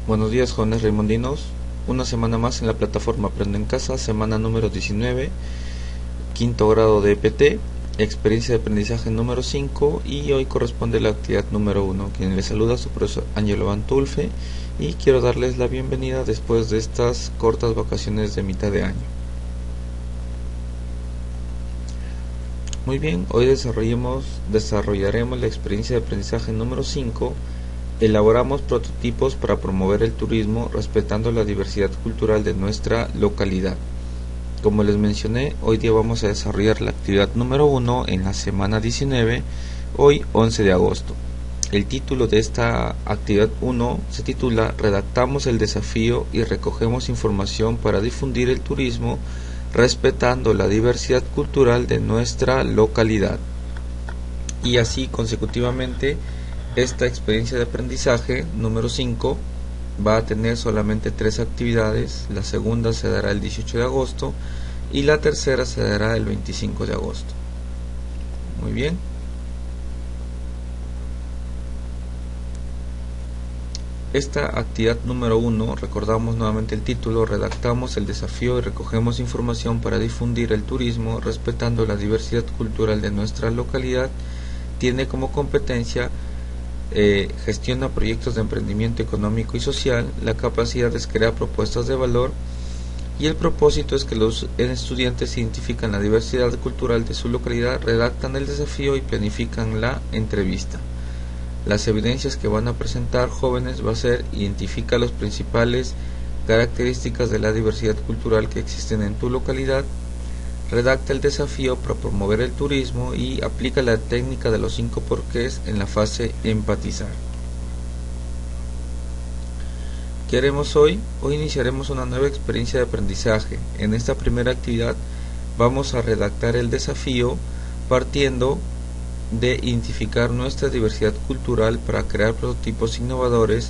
Buenos días, jóvenes raimondinos. Una semana más en la plataforma Aprendo en Casa, semana número 19, quinto grado de EPT, experiencia de aprendizaje número 5, y hoy corresponde la actividad número 1. Quien les saluda su profesor Ángelo Bantulfe, y quiero darles la bienvenida después de estas cortas vacaciones de mitad de año. Muy bien, hoy desarrollaremos la experiencia de aprendizaje número 5. Elaboramos prototipos para promover el turismo respetando la diversidad cultural de nuestra localidad. Como les mencioné, hoy día vamos a desarrollar la actividad número 1 en la semana 19, hoy 11 de agosto. El título de esta actividad 1 se titula Redactamos el desafío y recogemos información para difundir el turismo respetando la diversidad cultural de nuestra localidad. Y así consecutivamente, esta experiencia de aprendizaje número 5 va a tener solamente 3 actividades. La segunda se dará el 18 de agosto y la tercera se dará el 25 de agosto. Muy bien. Esta actividad número 1, recordamos nuevamente el título, redactamos el desafío y recogemos información para difundir el turismo respetando la diversidad cultural de nuestra localidad. Tiene como competencia gestiona proyectos de emprendimiento económico y social, la capacidad es crear propuestas de valor, y el propósito es que los estudiantes identifican la diversidad cultural de su localidad, redactan el desafío y planifican la entrevista. Las evidencias que van a presentar jóvenes va a ser: identifica las principales características de la diversidad cultural que existen en tu localidad, redacta el desafío para promover el turismo y aplica la técnica de los 5 porqués en la fase empatizar. ¿Qué haremos hoy? Hoy iniciaremos una nueva experiencia de aprendizaje. En esta primera actividad vamos a redactar el desafío partiendo de identificar nuestra diversidad cultural para crear prototipos innovadores.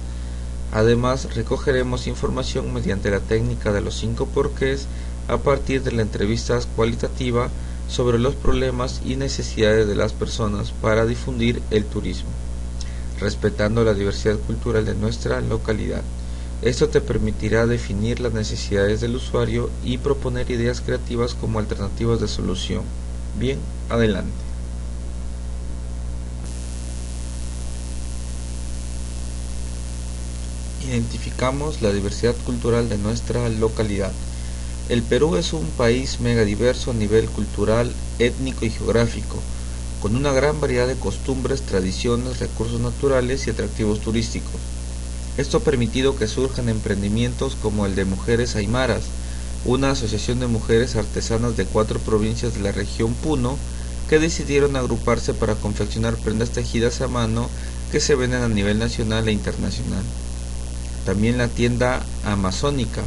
Además, recogeremos información mediante la técnica de los 5 porqués a partir de la entrevista cualitativa sobre los problemas y necesidades de las personas para difundir el turismo, respetando la diversidad cultural de nuestra localidad. Esto te permitirá definir las necesidades del usuario y proponer ideas creativas como alternativas de solución. Bien, adelante. Identificamos la diversidad cultural de nuestra localidad. El Perú es un país megadiverso a nivel cultural, étnico y geográfico, con una gran variedad de costumbres, tradiciones, recursos naturales y atractivos turísticos. Esto ha permitido que surjan emprendimientos como el de Mujeres Aymaras, una asociación de mujeres artesanas de 4 provincias de la región Puno que decidieron agruparse para confeccionar prendas tejidas a mano que se venden a nivel nacional e internacional. También la tienda Amazónica,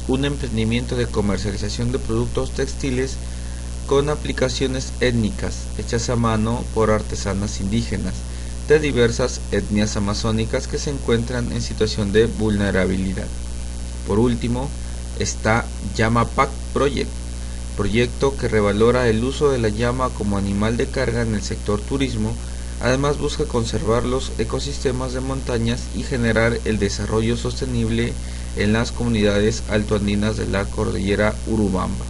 un emprendimiento de comercialización de productos textiles con aplicaciones étnicas hechas a mano por artesanas indígenas de diversas etnias amazónicas que se encuentran en situación de vulnerabilidad. Por último, está Llama Pack Project, proyecto que revalora el uso de la llama como animal de carga en el sector turismo. Además, busca conservar los ecosistemas de montañas y generar el desarrollo sostenible en las comunidades altoandinas de la cordillera Urubamba.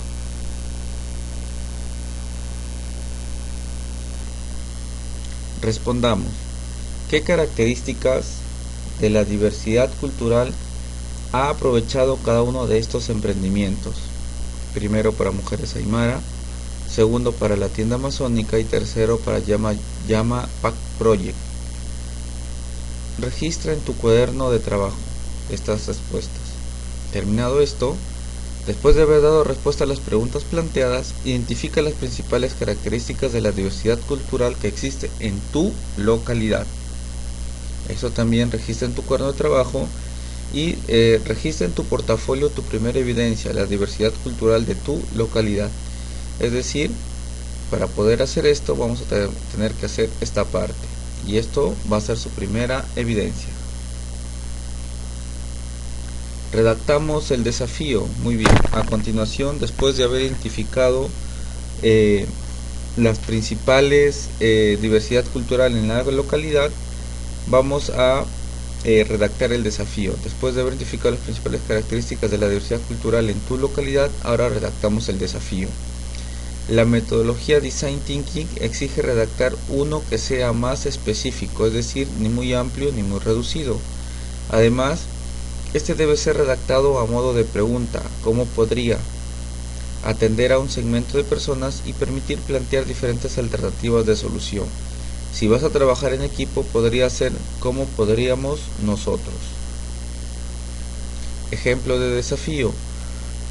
Respondamos: ¿qué características de la diversidad cultural ha aprovechado cada uno de estos emprendimientos? Primero, para Mujeres Aymara; segundo, para la tienda amazónica; y tercero, para Llama Pack Project. Registra en tu cuaderno de trabajo estas respuestas. Terminado esto, después de haber dado respuesta a las preguntas planteadas, identifica las principales características de la diversidad cultural que existe en tu localidad. Eso también registra en tu cuaderno de trabajo y registra en tu portafolio tu primera evidencia, la diversidad cultural de tu localidad. Es decir, para poder hacer esto vamos a tener que hacer esta parte, y esto va a ser su primera evidencia. Redactamos el desafío. Muy bien. A continuación, después de haber identificado las principales diversidad cultural en la localidad, vamos a redactar el desafío. Después de haber identificado las principales características de la diversidad cultural en tu localidad, ahora redactamos el desafío. La metodología Design Thinking exige redactar uno que sea más específico, es decir, ni muy amplio ni muy reducido. Además, este debe ser redactado a modo de pregunta: ¿cómo podría atender a un segmento de personas y permitir plantear diferentes alternativas de solución? Si vas a trabajar en equipo, podría ser: ¿cómo podríamos nosotros? Ejemplo de desafío: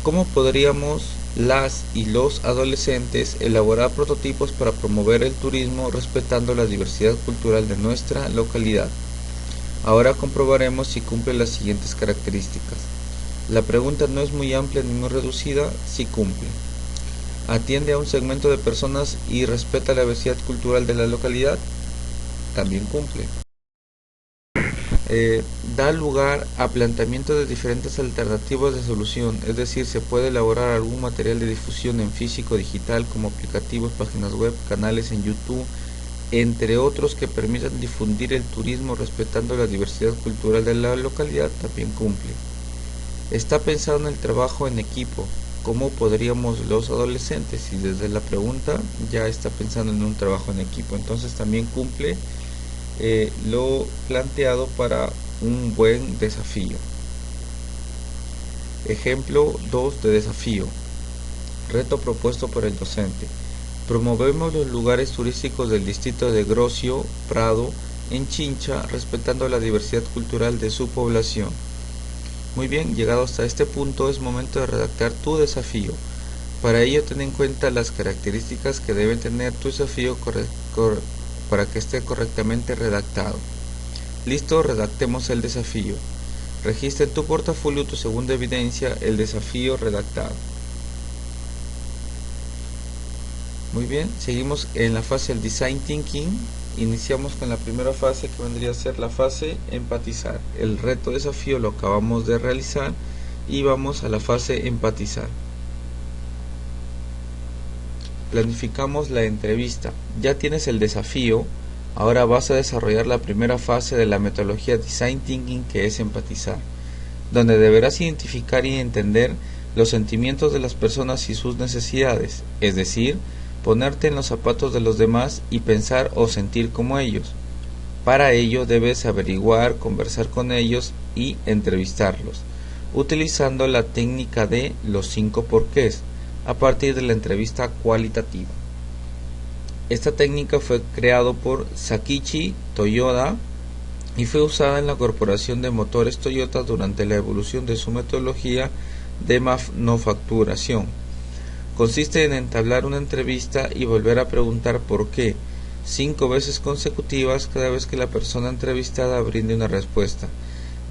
¿cómo podríamos las y los adolescentes elaborar prototipos para promover el turismo respetando la diversidad cultural de nuestra localidad? Ahora comprobaremos si cumple las siguientes características. La pregunta no es muy amplia ni muy reducida, sí cumple. Atiende a un segmento de personas y respeta la diversidad cultural de la localidad, también cumple. Da lugar a planteamiento de diferentes alternativas de solución, es decir, se puede elaborar algún material de difusión en físico, digital, como aplicativos, páginas web, canales en YouTube, entre otros, que permitan difundir el turismo respetando la diversidad cultural de la localidad, también cumple. Está pensado en el trabajo en equipo: ¿cómo podríamos los adolescentes? Y desde la pregunta ya está pensando en un trabajo en equipo, entonces también cumple lo planteado para un buen desafío. Ejemplo 2 de desafío. Reto propuesto por el docente: promovemos los lugares turísticos del distrito de Grocio Prado en Chincha, respetando la diversidad cultural de su población. Muy bien, llegado hasta este punto es momento de redactar tu desafío. Para ello, ten en cuenta las características que debe tener tu desafío para que esté correctamente redactado. Listo, redactemos el desafío. Registra en tu portafolio tu segunda evidencia, el desafío redactado. Muy bien, seguimos en la fase del Design Thinking. Iniciamos con la primera fase, que vendría a ser la fase empatizar. El reto desafío lo acabamos de realizar y vamos a la fase empatizar. Planificamos la entrevista. Ya tienes el desafío, ahora vas a desarrollar la primera fase de la metodología Design Thinking, que es empatizar, donde deberás identificar y entender los sentimientos de las personas y sus necesidades, es decir, ponerte en los zapatos de los demás y pensar o sentir como ellos. Para ello debes averiguar, conversar con ellos y entrevistarlos, utilizando la técnica de los 5 porqués, a partir de la entrevista cualitativa. Esta técnica fue creada por Sakichi Toyoda y fue usada en la Corporación de Motores Toyota durante la evolución de su metodología de manufacturación. Consiste en entablar una entrevista y volver a preguntar por qué 5 veces consecutivas cada vez que la persona entrevistada brinde una respuesta.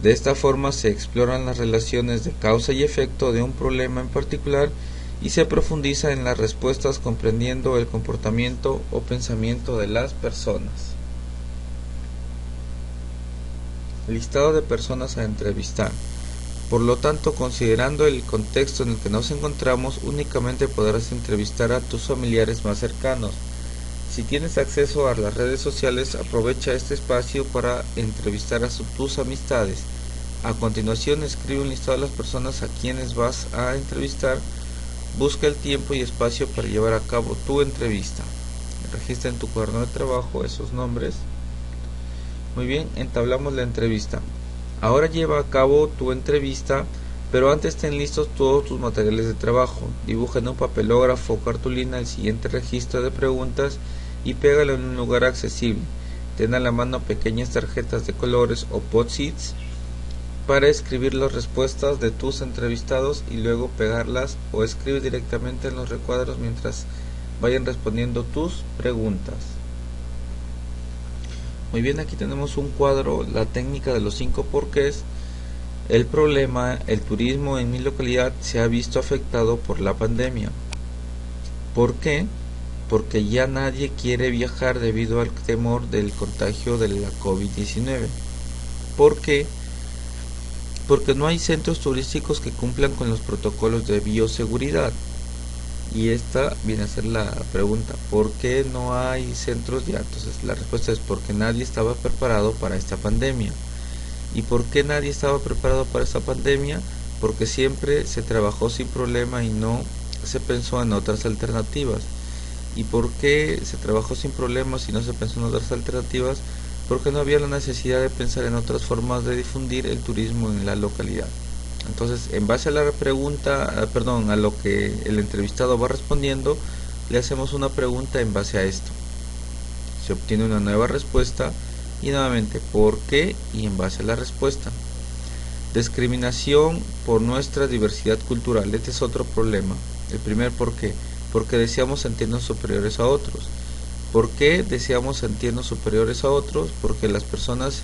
De esta forma se exploran las relaciones de causa y efecto de un problema en particular y se profundiza en las respuestas, comprendiendo el comportamiento o pensamiento de las personas. Listado de personas a entrevistar. Por lo tanto, considerando el contexto en el que nos encontramos, únicamente podrás entrevistar a tus familiares más cercanos. Si tienes acceso a las redes sociales, aprovecha este espacio para entrevistar a tus amistades. A continuación, escribe un listado de las personas a quienes vas a entrevistar. Busca el tiempo y espacio para llevar a cabo tu entrevista. Registra en tu cuaderno de trabajo esos nombres. Muy bien, entablamos la entrevista. Ahora lleva a cabo tu entrevista, pero antes ten listos todos tus materiales de trabajo. Dibuja en un papelógrafo o cartulina el siguiente registro de preguntas y pégalo en un lugar accesible. Ten a la mano pequeñas tarjetas de colores o post-its para escribir las respuestas de tus entrevistados y luego pegarlas o escribir directamente en los recuadros mientras vayan respondiendo tus preguntas. Muy bien, aquí tenemos un cuadro, la técnica de los 5 porqués. El problema: el turismo en mi localidad se ha visto afectado por la pandemia. ¿Por qué? Porque ya nadie quiere viajar debido al temor del contagio de la COVID-19. ¿Por qué? Porque no hay centros turísticos que cumplan con los protocolos de bioseguridad. Y esta viene a ser la pregunta: ¿por qué no hay centros ya? Entonces la respuesta es porque nadie estaba preparado para esta pandemia. ¿Y por qué nadie estaba preparado para esta pandemia? Porque siempre se trabajó sin problema y no se pensó en otras alternativas. ¿Y por qué se trabajó sin problemas y no se pensó en otras alternativas? Porque no había la necesidad de pensar en otras formas de difundir el turismo en la localidad. Entonces, en base a la pregunta, a lo que el entrevistado va respondiendo, le hacemos una pregunta en base a esto. Se obtiene una nueva respuesta y nuevamente, ¿por qué? Y en base a la respuesta. Discriminación por nuestra diversidad cultural. Este es otro problema. El primer por qué. Porque deseamos sentirnos superiores a otros. ¿Por qué deseamos sentirnos superiores a otros? Porque las personas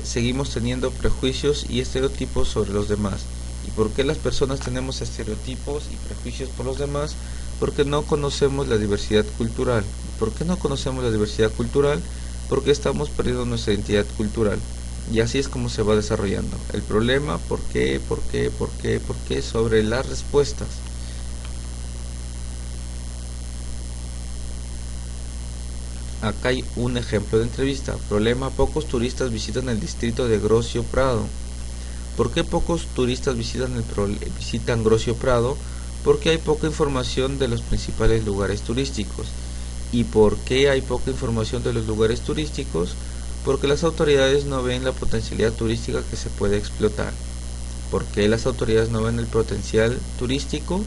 seguimos teniendo prejuicios y estereotipos sobre los demás. ¿Y por qué las personas tenemos estereotipos y prejuicios por los demás? Porque no conocemos la diversidad cultural. ¿Por qué no conocemos la diversidad cultural? Porque estamos perdiendo nuestra identidad cultural. Y así es como se va desarrollando. El problema, ¿por qué? ¿Por qué? ¿Por qué? ¿Por qué? Sobre las respuestas. Acá hay un ejemplo de entrevista. Problema, pocos turistas visitan el distrito de Grocio Prado. ¿Por qué pocos turistas visitan Grocio Prado? Porque hay poca información de los principales lugares turísticos. ¿Y por qué hay poca información de los lugares turísticos? Porque las autoridades no ven la potencialidad turística que se puede explotar. ¿Por qué las autoridades no ven el potencial turístico?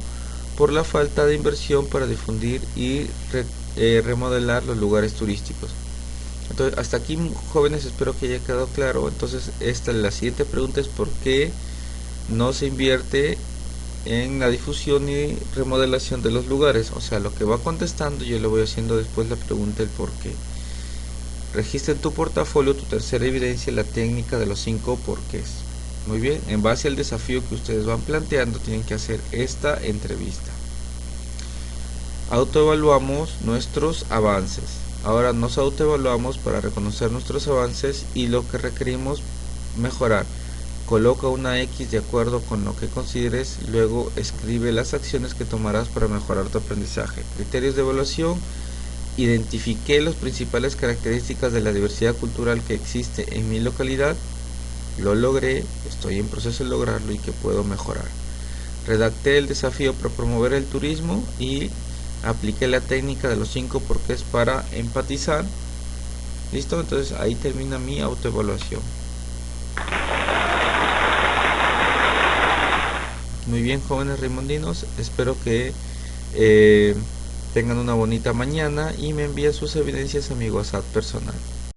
Por la falta de inversión para difundir y remodelar los lugares turísticos. Entonces, hasta aquí, jóvenes, espero que haya quedado claro. Entonces, la siguiente pregunta es ¿por qué no se invierte en la difusión y remodelación de los lugares? O sea, lo que va contestando, yo le voy haciendo después la pregunta el por qué. Registra en tu portafolio tu tercera evidencia, la técnica de los 5 porqués. Muy bien, en base al desafío que ustedes van planteando, tienen que hacer esta entrevista. Autoevaluamos nuestros avances. Ahora nos autoevaluamos para reconocer nuestros avances y lo que requerimos mejorar. Coloca una X de acuerdo con lo que consideres, luego escribe las acciones que tomarás para mejorar tu aprendizaje. Criterios de evaluación. Identifiqué las principales características de la diversidad cultural que existe en mi localidad. Lo logré, estoy en proceso de lograrlo y que puedo mejorar. Redacté el desafío para promover el turismo y apliqué la técnica de los 5 porqués para empatizar. ¿Listo? Entonces ahí termina mi autoevaluación. Muy bien, jóvenes raimondinos, espero que tengan una bonita mañana y me envíen sus evidencias a mi WhatsApp personal.